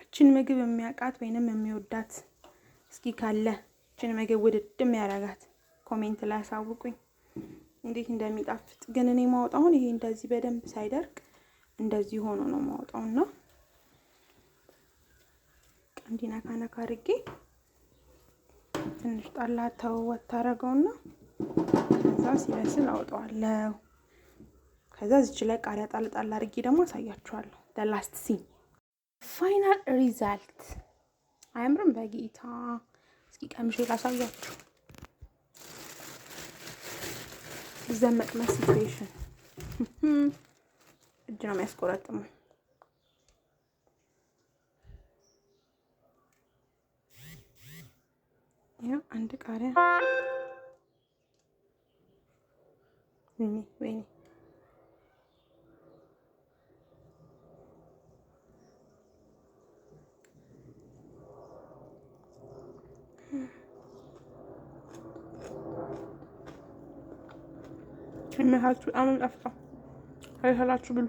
እችን ምግብ የሚያውቃት ወይንም የሚወዳት እስኪ ካለ እችን ምግብ ውድድ የሚያረጋት ኮሜንት ላይ አሳውቁኝ እንዴት እንደሚጣፍጥ። ግን እኔ ማውጣውን ይሄ እንደዚህ በደንብ ሳይደርቅ እንደዚህ ሆኖ ነው ማውጣውና እንዲነካ ነካ አድርጌ ትንሽ ጣላ ተወት ታረገውና ከዛ ሲበስል አውጣዋለሁ። ከዛ እዚች ላይ ቃሪያ ጣል ጣል አድርጌ ደግሞ አሳያችኋለሁ። the last scene final result አያምርም? በጌታ እስኪ ቀምሼ ላሳያችሁ። ዘመቅመስ ሲቹዌሽን እጅ ነው የሚያስቆረጥመው። ያው አንድ ቃሪያ ወይኔ እናታችሁ በጣም ጠፍታ አይሰላችሁ ብሉ።